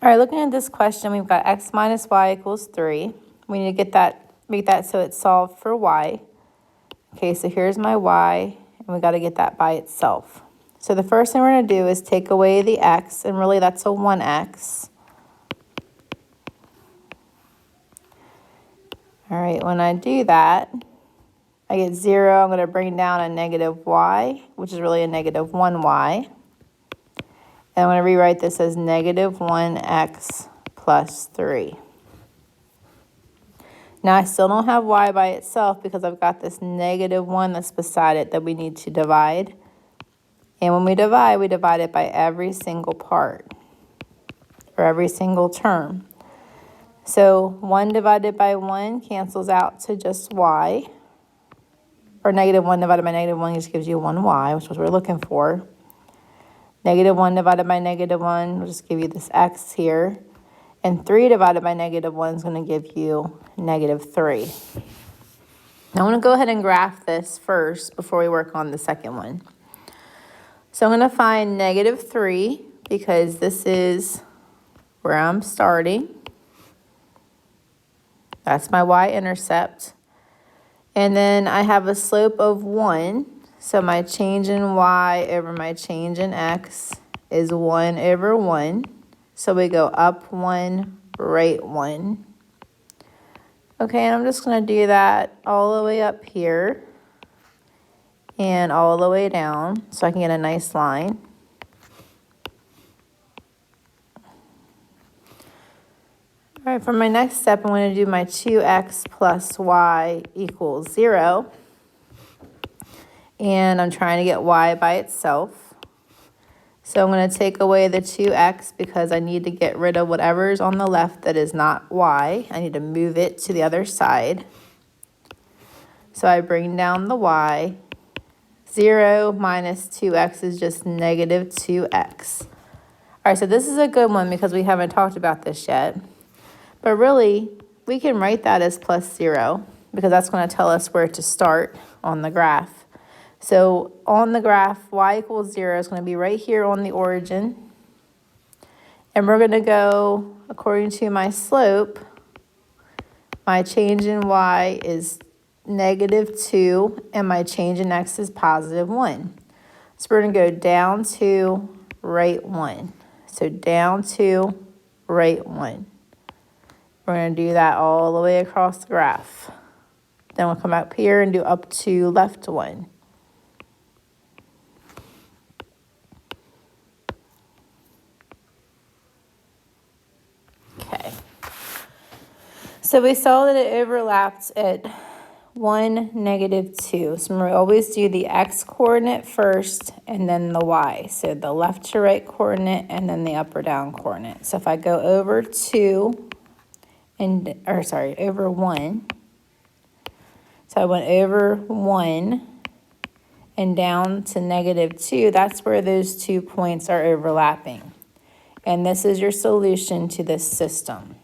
All right, looking at this question, we've got x minus y equals 3. We need to make that so it's solved for y. Okay, so here's my y, and we got to get that by itself. So the first thing we're going to do is take away the x, and really that's a 1x. All right, when I do that, I get 0. I'm going to bring down a negative y, which is really a negative 1y. And I'm going to rewrite this as negative 1x plus 3. Now I still don't have y by itself because I've got this negative 1 that's beside it that we need to divide. And when we divide it by every single part, or every single term. So 1 divided by 1 cancels out to just y. Or negative 1 divided by negative 1 just gives you 1y, which is what we're looking for. Negative 1 divided by negative 1 will just give you this x here. And 3 divided by negative 1 is going to give you negative 3. Now I want to go ahead and graph this first before we work on the second one. So I'm going to find negative 3 because this is where I'm starting. That's my y-intercept. And then I have a slope of 1. So my change in y over my change in x is 1 over 1. So we go up 1, right 1. Okay, and I'm just going to do that all the way up here and all the way down so I can get a nice line. All right, for my next step, I'm going to do my 2x plus y equals 0. And I'm trying to get y by itself. So I'm going to take away the 2x because I need to get rid of whatever's on the left that is not y. I need to move it to the other side. So I bring down the y. 0 minus 2x is just negative 2x. All right, so this is a good one because we haven't talked about this yet. But really, we can write that as plus 0 because that's going to tell us where to start on the graph. So on the graph, y equals 0 is going to be right here on the origin. And we're going to go, according to my slope, my change in y is negative 2, and my change in x is positive 1. So we're going to go down 2, right 1. So down 2, right 1. We're going to do that all the way across the graph. Then we'll come up here and do up to left 1. Okay. So we saw that it overlapped at 1, negative 2. So remember, we always do the x coordinate first and then the y. So the left to right coordinate and then the up or down coordinate. So if I go over 2, over 1. So I went over 1 and down to negative 2. That's where those 2 points are overlapping. And this is your solution to this system.